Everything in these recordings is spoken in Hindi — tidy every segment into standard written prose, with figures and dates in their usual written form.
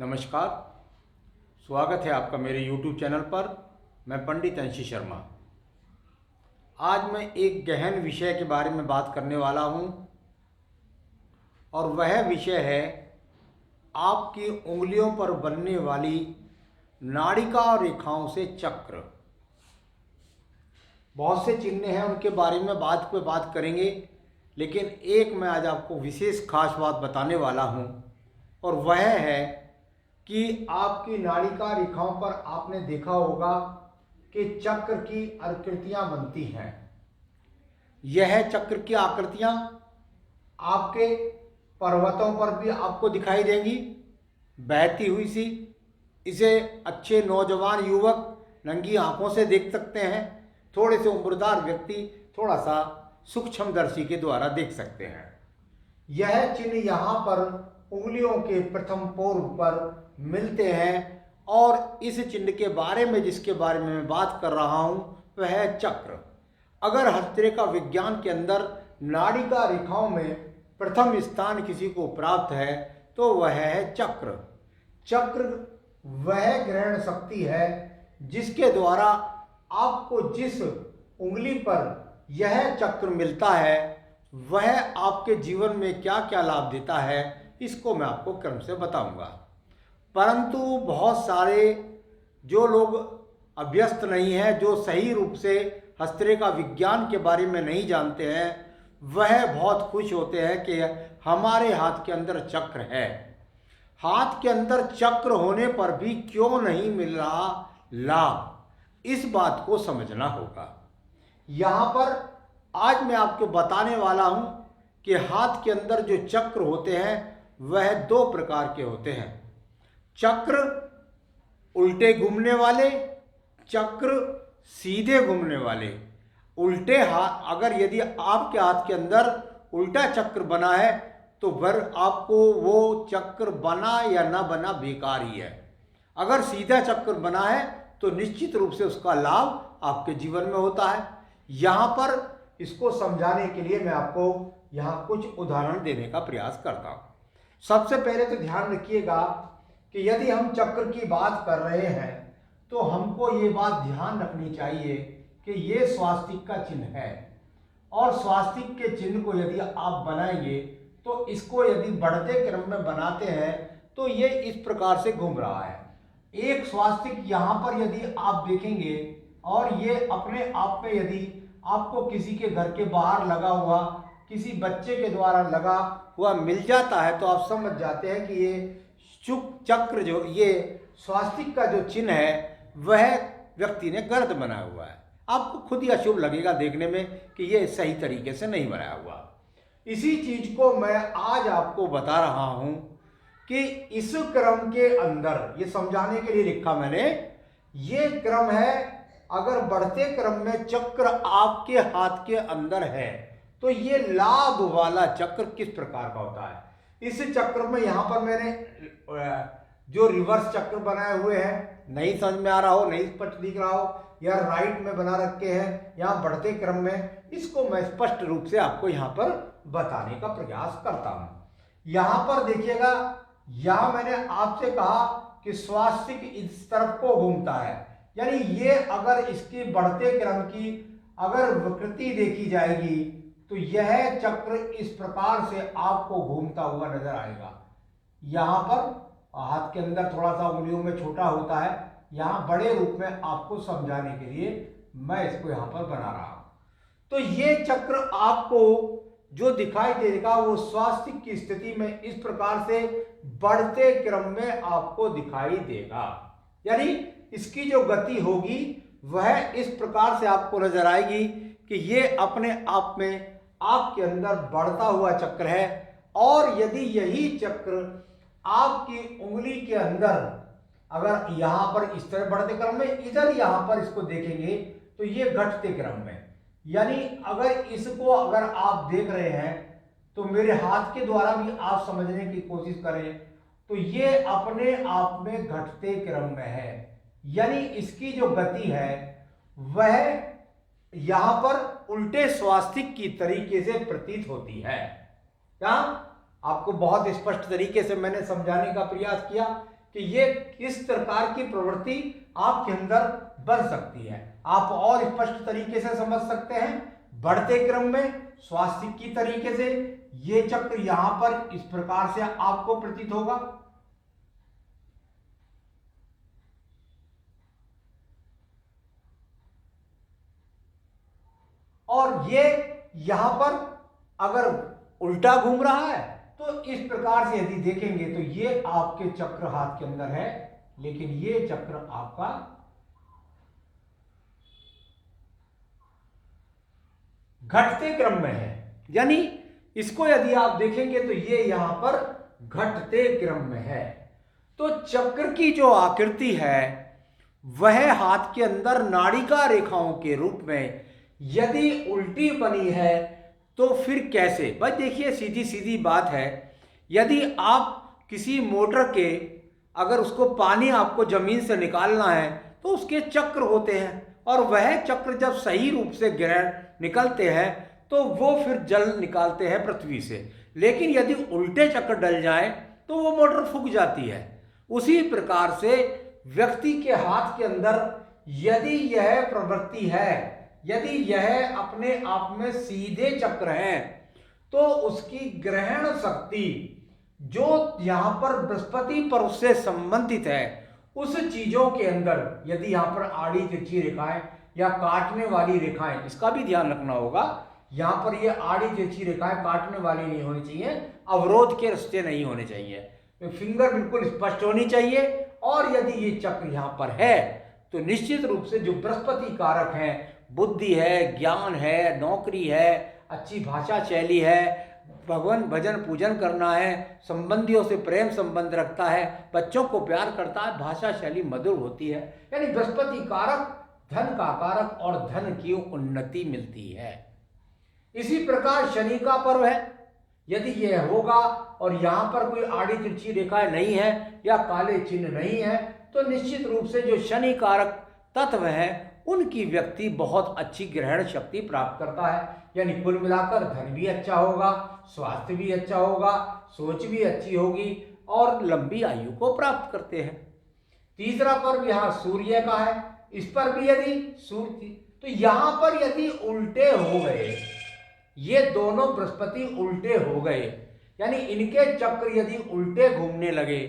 नमस्कार, स्वागत है आपका मेरे YouTube चैनल पर। मैं पंडित अंशी शर्मा। आज मैं एक गहन विषय के बारे में बात करने वाला हूँ और वह विषय है आपकी उंगलियों पर बनने वाली नाड़िका रेखाओं से चक्र। बहुत से चिन्ह हैं, उनके बारे में बात करेंगे, लेकिन एक मैं आज आपको विशेष खास बात बताने वाला हूँ और वह है कि आपकी नाड़िका रेखाओं पर आपने देखा होगा कि चक्र की आकृतियां बनती हैं। यह चक्र की आकृतियां आपके पर्वतों पर भी आपको दिखाई देंगी, बहती हुई सी। इसे अच्छे नौजवान युवक नंगी आंखों से देख सकते हैं। थोड़े से उम्रदार व्यक्ति थोड़ा सा सूक्ष्मदर्शी के द्वारा देख सकते हैं। यह चिन्ह यहाँ पर उंगलियों के प्रथम पोर पर मिलते हैं और इस चिन्ह के बारे में जिसके बारे में मैं बात कर रहा हूं वह है चक्र। अगर हस्तरेखा विज्ञान के अंदर नाड़िका रेखाओं में प्रथम स्थान किसी को प्राप्त है तो वह है चक्र। चक्र वह ग्रहण शक्ति है जिसके द्वारा आपको जिस उंगली पर यह चक्र मिलता है वह आपके जीवन में क्या क्या लाभ देता है, इसको मैं आपको क्रम से बताऊंगा। परंतु बहुत सारे जो लोग अभ्यस्त नहीं हैं, जो सही रूप से हस्तरेखा विज्ञान के बारे में नहीं जानते हैं, वह बहुत खुश होते हैं कि हमारे हाथ के अंदर चक्र है। हाथ के अंदर चक्र होने पर भी क्यों नहीं मिल रहा लाभ, इस बात को समझना होगा। यहाँ पर आज मैं आपको बताने वाला हूँ कि हाथ के अंदर जो चक्र होते हैं वह दो प्रकार के होते हैं। चक्र उल्टे घूमने वाले, चक्र सीधे घूमने वाले। उल्टे हाथ, अगर यदि आपके हाथ के अंदर उल्टा चक्र बना है तो फिर आपको वो चक्र बना या ना बना बेकार ही है। अगर सीधा चक्र बना है तो निश्चित रूप से उसका लाभ आपके जीवन में होता है। यहाँ पर इसको समझाने के लिए मैं आपको यहाँ कुछ उदाहरण देने का प्रयास करता हूँ। सबसे पहले तो ध्यान रखिएगा कि यदि हम चक्र की बात कर रहे हैं तो हमको ये बात ध्यान रखनी चाहिए कि ये स्वास्तिक का चिन्ह है और स्वास्तिक के चिन्ह को यदि आप बनाएंगे तो इसको यदि बढ़ते क्रम में बनाते हैं तो ये इस प्रकार से घूम रहा है। एक स्वास्तिक यहाँ पर यदि आप देखेंगे और ये अपने आप में यदि आपको किसी के घर के बाहर लगा हुआ, किसी बच्चे के द्वारा लगा हुआ मिल जाता है तो आप समझ जाते हैं कि ये चक्र जो ये स्वास्तिक का जो चिन्ह है वह व्यक्ति ने गलत बनाया हुआ है। आपको खुद ही अशुभ लगेगा देखने में कि ये सही तरीके से नहीं बनाया हुआ। इसी चीज को मैं आज आपको बता रहा हूं कि इस क्रम के अंदर, ये समझाने के लिए लिखा मैंने, ये क्रम है। अगर बढ़ते क्रम में चक्र आपके हाथ के अंदर है तो ये लाभ वाला चक्र किस प्रकार का होता है। इस चक्र में यहाँ पर मैंने जो रिवर्स चक्र बनाए हुए हैं, नहीं समझ में आ रहा हो, नहीं स्पष्ट दिख रहा हो, या राइट में बना रखे हैं यहाँ बढ़ते क्रम में, इसको मैं स्पष्ट रूप से आपको यहाँ पर बताने का प्रयास करता हूँ। यहाँ पर देखिएगा, यहाँ मैंने आपसे कहा कि स्वास्तिक इस तरफ को घूमता है, यानी ये अगर इसकी बढ़ते क्रम की अगर विकृति देखी जाएगी तो यह चक्र इस प्रकार से आपको घूमता हुआ नजर आएगा। यहाँ पर हाथ के अंदर थोड़ा सा उंगलियों में छोटा होता है, यहाँ बड़े रूप में आपको समझाने के लिए मैं इसको यहाँ पर बना रहा हूँ। तो ये चक्र आपको जो दिखाई देगा वो स्वास्तिक की स्थिति में इस प्रकार से बढ़ते क्रम में आपको दिखाई देगा, यानी इसकी जो गति होगी वह इस प्रकार से आपको नजर आएगी कि ये अपने आप में आपके अंदर बढ़ता हुआ चक्र है। और यदि यही चक्र आपकी उंगली के अंदर अगर यहां पर इस तरह बढ़ते क्रम में, इधर यहां पर इसको देखेंगे तो ये घटते क्रम में, यानी अगर इसको अगर आप देख रहे हैं तो मेरे हाथ के द्वारा भी आप समझने की कोशिश करें तो ये अपने आप में घटते क्रम में है, यानी इसकी जो गति है वह यहां पर उल्टे स्वास्तिक की तरीके से प्रतीत होती है। क्या आपको बहुत स्पष्ट तरीके से मैंने समझाने का प्रयास किया कि ये किस प्रकार की प्रवृत्ति आपके अंदर बन सकती है। आप और स्पष्ट तरीके से समझ सकते हैं। बढ़ते क्रम में स्वास्थ्य की तरीके से ये चक्र यहां पर इस प्रकार से आपको प्रतीत होगा। और ये यहां पर अगर उल्टा घूम रहा है तो इस प्रकार से यदि देखेंगे तो ये आपके चक्र हाथ के अंदर है, लेकिन ये चक्र आपका घटते क्रम में है। यानी इसको यदि आप देखेंगे तो ये यहां पर घटते क्रम में है। तो चक्र की जो आकृति है वह हाथ के अंदर नाड़िका रेखाओं के रूप में यदि उल्टी बनी है तो फिर कैसे? बस देखिए, सीधी सीधी बात है। यदि आप किसी मोटर के अगर उसको पानी आपको जमीन से निकालना है तो उसके चक्र होते हैं, और वह चक्र जब सही रूप से ग्रहण निकलते हैं तो वो फिर जल निकालते हैं पृथ्वी से। लेकिन यदि उल्टे चक्र डल जाए तो वो मोटर फूक जाती है। उसी प्रकार से व्यक्ति के हाथ के अंदर यदि यह प्रवृत्ति है, यदि यह अपने आप में सीधे चक्र हैं, तो उसकी ग्रहण शक्ति जो यहां पर बृहस्पति पर्व से संबंधित है उस चीजों के अंदर यदि यहां पर आड़ी तिरछी रेखाएं या काटने वाली रेखाएं, इसका भी ध्यान रखना होगा। यहां पर ये आड़ी तिरछी रेखाएं काटने वाली नहीं होनी चाहिए, अवरोध के रास्ते नहीं होने चाहिए, तो फिंगर बिल्कुल स्पष्ट होनी चाहिए। और यदि ये चक्र यहां पर है तो निश्चित रूप से जो बृहस्पति कारक है, बुद्धि है, ज्ञान है, नौकरी है, अच्छी भाषा शैली है, भगवान भजन पूजन करना है, संबंधियों से प्रेम संबंध रखता है, बच्चों को प्यार करता है, भाषा शैली मधुर होती है। यानी बृहस्पति कारक धन का कारक और धन की उन्नति मिलती है। इसी प्रकार शनि का पर्व है, यदि यह होगा और यहां पर कोई आड़ी तिरछी रेखाएं नहीं है या काले चिन्ह नहीं है तो निश्चित रूप से जो शनि कारक तत्व है उनकी व्यक्ति बहुत अच्छी ग्रहण शक्ति प्राप्त करता है। यानी कुल मिलाकर धन भी अच्छा होगा, स्वास्थ्य भी अच्छा होगा, सोच भी अच्छी होगी और लंबी आयु को प्राप्त करते हैं। तीसरा पर्व यहाँ सूर्य का है, इस पर भी यदि सूर्य, तो यहां पर यदि उल्टे हो गए, ये दोनों बृहस्पति उल्टे हो गए, यानी इनके चक्र यदि उल्टे घूमने लगे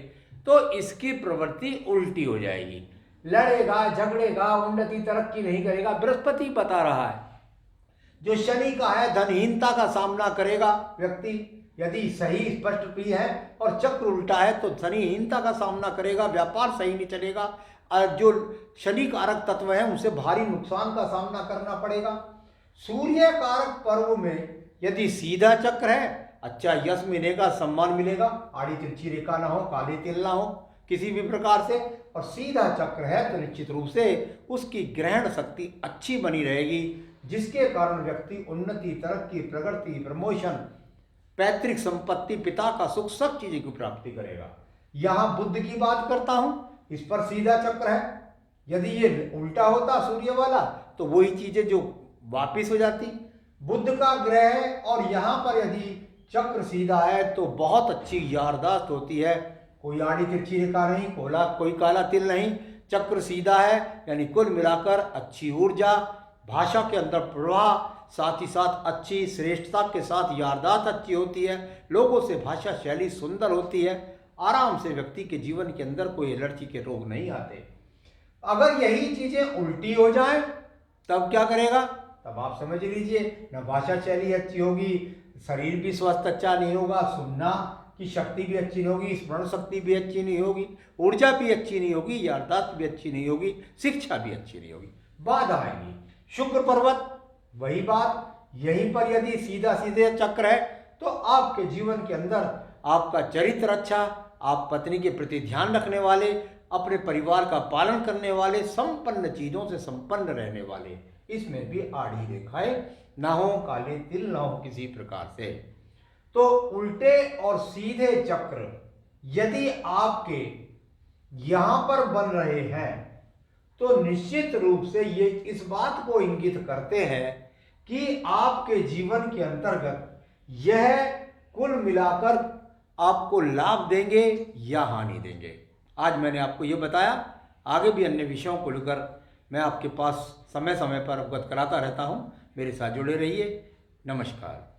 तो इसकी प्रवृत्ति उल्टी हो जाएगी, लड़ेगा, झगड़ेगा, उन्नति तरक्की नहीं करेगा। बृहस्पति बता रहा है जो शनि का है धनहीनता का सामना करेगा व्यक्ति, यदि सही स्पष्ट भी है और चक्र उल्टा है तो धनहीनता का सामना करेगा, व्यापार सही नहीं चलेगा, जो शनि कारक तत्व है उनसे भारी नुकसान का सामना करना पड़ेगा। सूर्य कारक पर्व में यदि सीधा चक्र है, अच्छा यश मिलेगा, सम्मान मिलेगा, आड़ी तिरछी रेखा ना हो, काले तिल ना हो किसी भी प्रकार से, और सीधा चक्र है तो निश्चित रूप से उसकी ग्रहण शक्ति अच्छी बनी रहेगी, जिसके कारण व्यक्ति उन्नति, तरक्की, प्रगति, प्रमोशन, पैतृक संपत्ति, पिता का सुख, सब चीजें की प्राप्ति करेगा। यहां बुद्ध की बात करता हूं, इस पर सीधा चक्र है, यदि ये उल्टा होता सूर्य वाला तो वही चीजें जो वापिस हो जाती। बुद्ध का ग्रह है और यहां पर यदि चक्र सीधा है तो बहुत अच्छी याददाश्त होती है, कोई आड़ी तिरछी रेखा नहीं, कोई काला तिल नहीं, चक्र सीधा है, यानी कुल मिलाकर अच्छी ऊर्जा, भाषा के अंदर प्रवाह, साथ ही साथ अच्छी श्रेष्ठता के साथ याददाश्त अच्छी होती है, लोगों से भाषा शैली सुंदर होती है, आराम से व्यक्ति के जीवन के अंदर कोई एलर्जी के रोग नहीं आते। अगर यही चीजें उल्टी हो जाए तब क्या करेगा? तब आप समझ लीजिए न भाषा शैली अच्छी होगी, शरीर भी स्वस्थ अच्छा नहीं होगा, सुनना की शक्ति भी अच्छी नहीं होगी, स्मरण शक्ति भी अच्छी नहीं होगी, ऊर्जा भी अच्छी नहीं होगी, याददाश्त भी अच्छी नहीं होगी, शिक्षा भी अच्छी नहीं होगी, बाधा आएगी। शुक्र पर्वत वही बात, यहीं पर यदि सीधा सीधे चक्र है तो आपके जीवन के अंदर आपका चरित्र अच्छा, आप पत्नी के प्रति ध्यान रखने वाले, अपने परिवार का पालन करने वाले, संपन्न चीजों से संपन्न रहने वाले, इसमें भी आड़ी रेखाएं ना हो, काले तिल ना हो किसी प्रकार से। तो उल्टे और सीधे चक्र यदि आपके यहां पर बन रहे हैं तो निश्चित रूप से ये इस बात को इंगित करते हैं कि आपके जीवन के अंतर्गत यह कुल मिलाकर आपको लाभ देंगे या हानि देंगे। आज मैंने आपको ये बताया, आगे भी अन्य विषयों को लेकर मैं आपके पास समय समय पर अवगत कराता रहता हूँ। मेरे साथ जुड़े रहिए। नमस्कार।